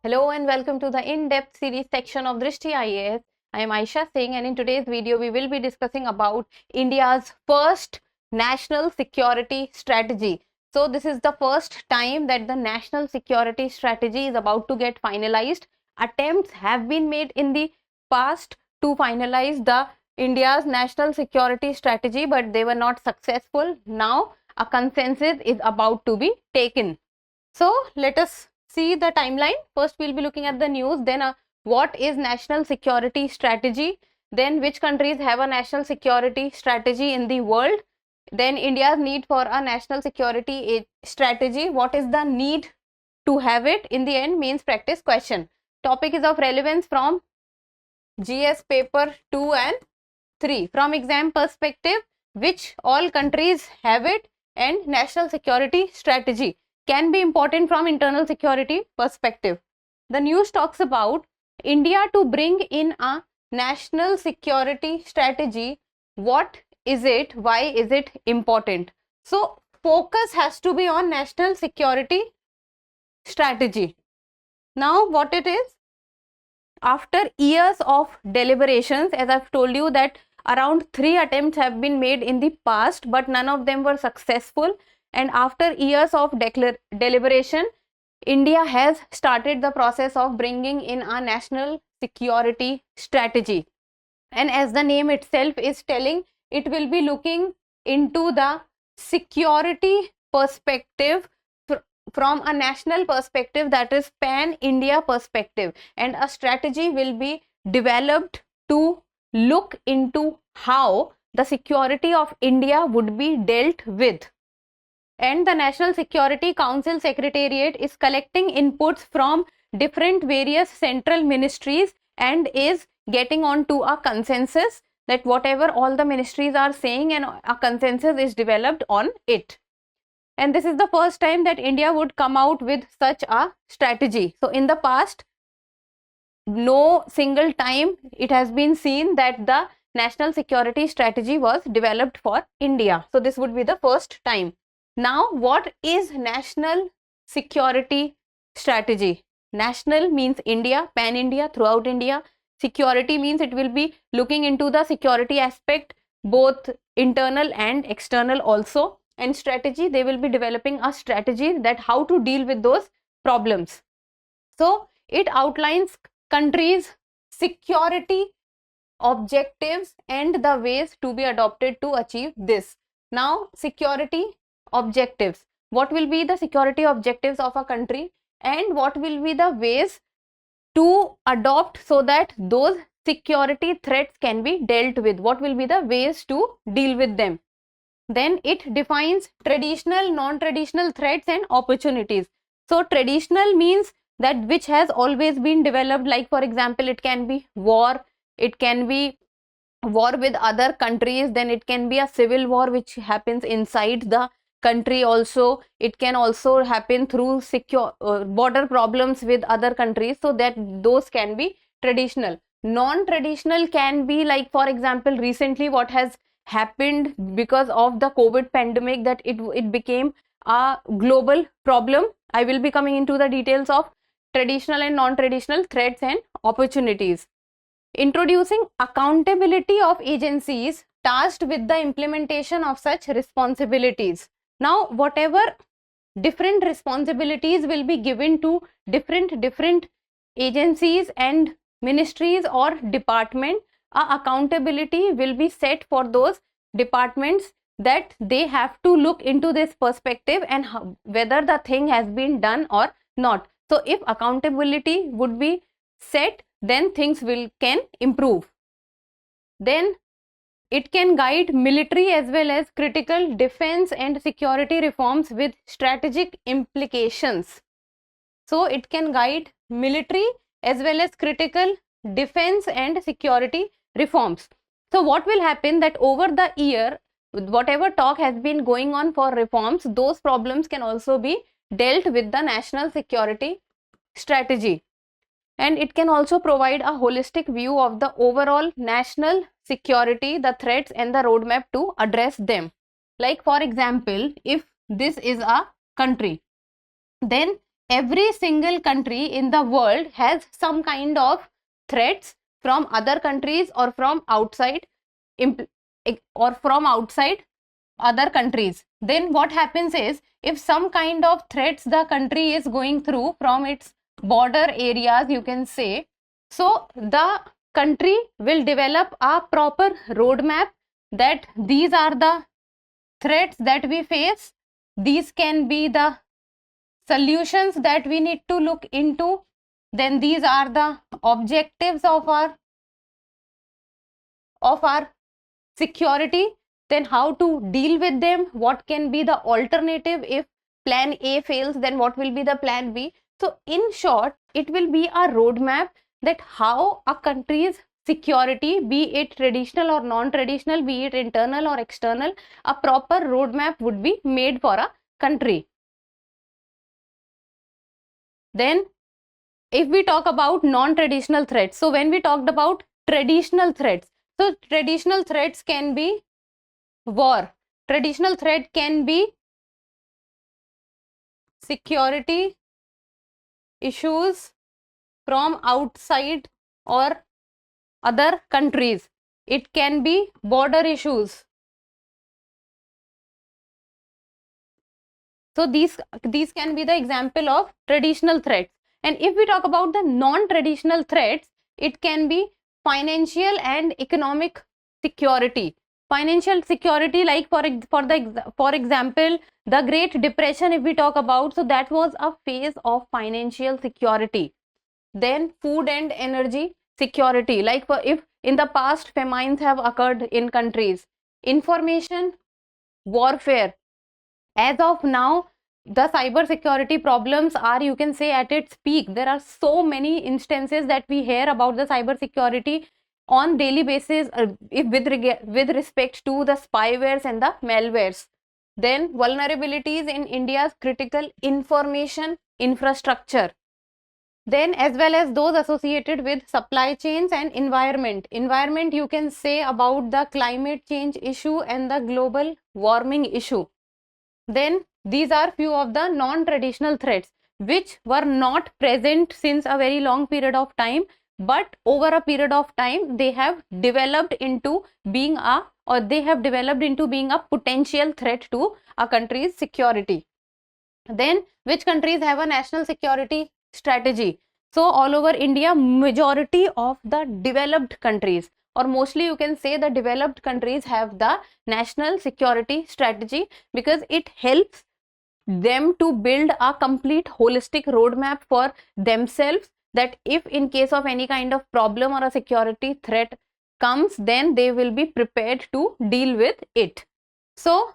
Hello and welcome to the in-depth series section of Drishti IAS. I am Aisha Singh, and in today's video we will be discussing about India's first national security strategy. So this is the first time that the national security strategy is about to get finalized. Attempts have been made in the past to finalize the India's national security strategy, but they were not successful. Now a consensus is about to be taken. So let us see the timeline. First we'll be looking at the news, then what is national security strategy, then which countries have a national security strategy in the world, then India's need for a national security strategy, what is the need to have it, in the end means practice question. Topic is of relevance from GS paper 2 and 3. From exam perspective, which all countries have it, and national security strategy can be important from internal security perspective. The news talks about India to bring in a national security strategy. What is it? Why is it important? So focus has to be on national security strategy. Now what it is? After years of deliberations, as I've told you that around 3 attempts have been made in the past, but none of them were successful. And after years of deliberation, India has started the process of bringing in a national security strategy. And as the name itself is telling, it will be looking into the security perspective from a national perspective, that is pan-India perspective, and a strategy will be developed to look into how the security of India would be dealt with. And the National Security Council Secretariat is collecting inputs from different various central ministries and is getting on to a consensus that whatever all the ministries are saying, and a consensus is developed on it. And this is the first time that India would come out with such a strategy. So in the past, no single time it has been seen that the national security strategy was developed for India. So this would be the first time. Now, what is national security strategy? National means India, pan-India, throughout India. Security means it will be looking into the security aspect, both internal and external also. And strategy, they will be developing a strategy that how to deal with those problems. So it outlines countries' security objectives and the ways to be adopted to achieve this. Now, security objectives. What will be the security objectives of a country, and what will be the ways to adopt so that those security threats can be dealt with? What will be the ways to deal with them? Then it defines traditional, non-traditional threats and opportunities. So traditional means that which has always been developed, like for example, it can be war, it can be war with other countries, then it can be a civil war which happens inside the country also. It can also happen through secure border problems with other countries, so that those can be traditional. Non-traditional can be like, for example, recently what has happened because of the COVID pandemic, that it became a global problem. I will be coming into the details of traditional and non-traditional threats and opportunities. Introducing accountability of agencies tasked with the implementation of such responsibilities. Now, whatever different responsibilities will be given to different agencies and ministries or department, accountability will be set for those departments, that they have to look into this perspective and whether the thing has been done or not. So if accountability would be set, then things can improve. Then it can guide military as well as critical defense and security reforms with strategic implications. So it can guide military as well as critical defense and security reforms. So what will happen, that over the year, whatever talk has been going on for reforms, those problems can also be dealt with the national security strategy. And it can also provide a holistic view of the overall national security, the threats and the roadmap to address them. Like for example, if this is a country, then every single country in the world has some kind of threats from other countries or from outside other countries. Then what happens is, if some kind of threats the country is going through from its border areas, you can say, so the country will develop a proper roadmap that these are the threats that we face, these can be the solutions that we need to look into, then these are the objectives of our security, then how to deal with them, what can be the alternative if plan A fails, then what will be the plan B. So in short, it will be a roadmap that how a country's security, be it traditional or non-traditional, be it internal or external, a proper roadmap would be made for a country. Then if we talk about non-traditional threats, so when we talked about traditional threats, so traditional threats can be war, traditional threat can be security issues from outside or other countries, it can be border issues. So these can be the example of traditional threats. And if we talk about the non-traditional threats, it can be financial and economic security. Financial security, like for example, the Great Depression, if we talk about, so that was a phase of financial security. Then food and energy security, like if in the past famines have occurred in countries. Information warfare, as of now the cyber security problems are, you can say, at its peak. There are so many instances that we hear about the cyber security on daily basis, with respect to the spywares and the malwares. Then vulnerabilities in India's critical information infrastructure, then as well as those associated with supply chains and environment. Environment, you can say about the climate change issue and the global warming issue. Then these are few of the non-traditional threats which were not present since a very long period of time, but over a period of time they have developed into being a potential threat to a country's security. Then which countries have a national security strategy? So all over India, majority of the developed countries, or mostly you can say the developed countries, have the national security strategy, because it helps them to build a complete holistic roadmap for themselves, that if in case of any kind of problem or a security threat comes, then they will be prepared to deal with it. So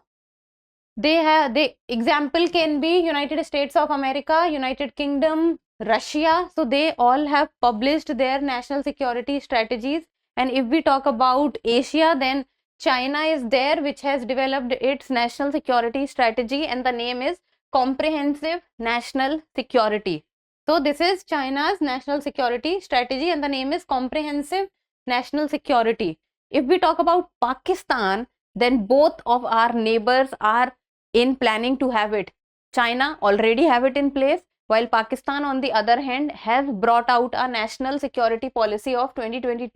the example can be United States of America, United Kingdom, Russia. So they all have published their national security strategies. And if we talk about Asia, then China is there, which has developed its national security strategy, and the name is Comprehensive National Security. So this is China's national security strategy, and the name is Comprehensive National Security. If we talk about Pakistan, then both of our neighbors are in planning to have it. China already have it in place, while Pakistan on the other hand has brought out a national security policy of 2022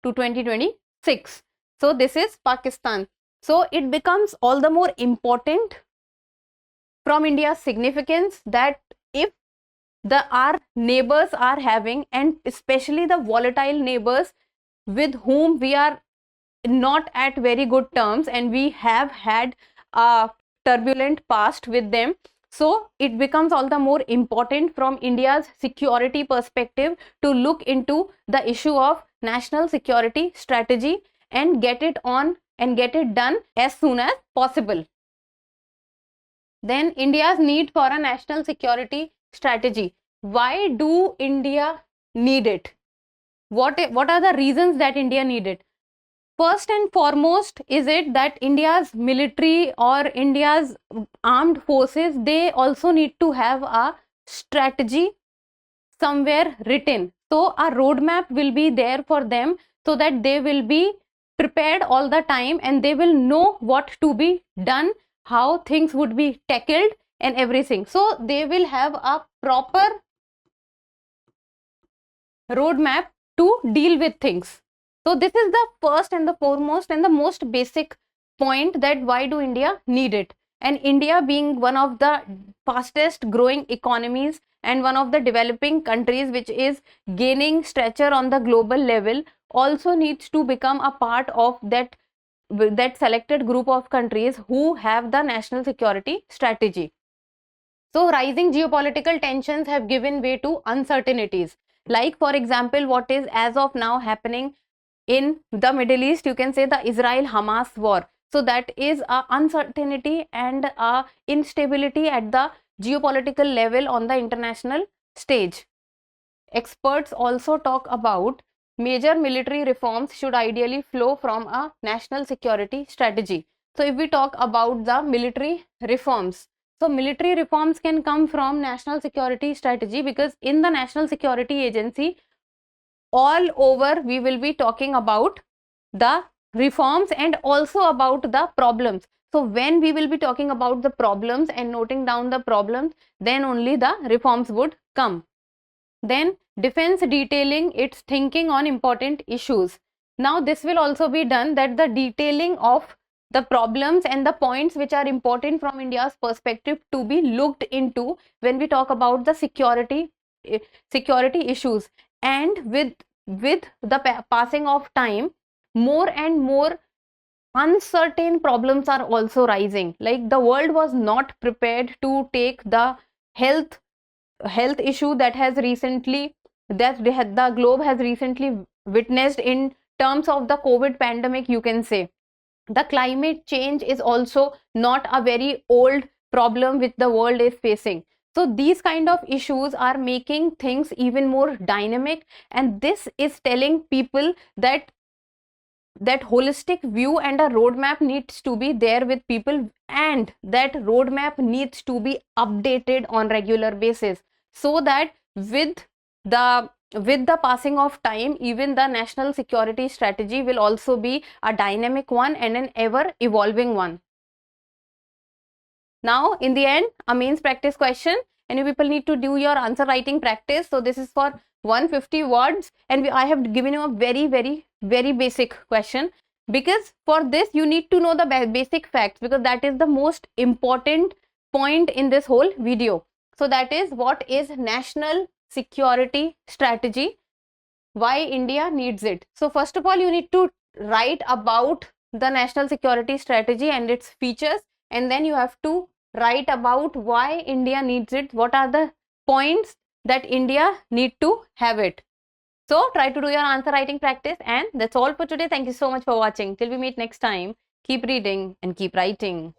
to 2026. So this is Pakistan. So it becomes all the more important from India's significance that if our neighbors are having, and especially the volatile neighbors with whom we are not at very good terms and we have had a turbulent past with them, so it becomes all the more important from India's security perspective to look into the issue of national security strategy and get it on and get it done as soon as possible. Then India's need for a national security strategy. Why do India need it? What are the reasons that India need it? First and foremost is it that India's military or India's armed forces, they also need to have a strategy somewhere written. So a roadmap will be there for them, so that they will be prepared all the time and they will know what to be done, how things would be tackled and everything. So they will have a proper roadmap to deal with things. So this is the first and the foremost and the most basic point, that why do India need it? And India, being one of the fastest growing economies and one of the developing countries which is gaining stature on the global level, also needs to become a part of that selected group of countries who have the national security strategy. So rising geopolitical tensions have given way to uncertainties. Like for example, what is as of now happening in the Middle East, you can say the Israel-Hamas war. So that is a uncertainty and a instability at the geopolitical level on the international stage. Experts also talk about major military reforms should ideally flow from a national security strategy. So if we talk about the military reforms, so military reforms can come from national security strategy, because in the National Security Agency, all over we will be talking about the reforms and also about the problems. So when we will be talking about the problems and noting down the problems, then only the reforms would come. Then defense detailing its thinking on important issues. Now this will also be done, that the detailing of the problems and the points which are important from India's perspective to be looked into when we talk about the security issues. And with the passing of time, more and more uncertain problems are also rising. Like the world was not prepared to take the health issue that has recently, that the globe has recently witnessed in terms of the COVID pandemic, you can say. The climate change is also not a very old problem which the world is facing. So these kind of issues are making things even more dynamic, and this is telling people that holistic view and a roadmap needs to be there with people, and that roadmap needs to be updated on regular basis, so that with the passing of time, even the national security strategy will also be a dynamic one and an ever evolving one. Now in the end, a mains practice question, and you people need to do your answer writing practice. So this is for 150 words, and I have given you a very basic question, because for this you need to know the basic facts, because that is the most important point in this whole video. So that is, what is national security strategy, why India needs it. So first of all, you need to write about the national security strategy and its features, and then you have to write about why India needs it, what are the points that India need to have it. So try to do your answer writing practice, and that's all for today. Thank you so much for watching. Till we meet next time, keep reading and keep writing.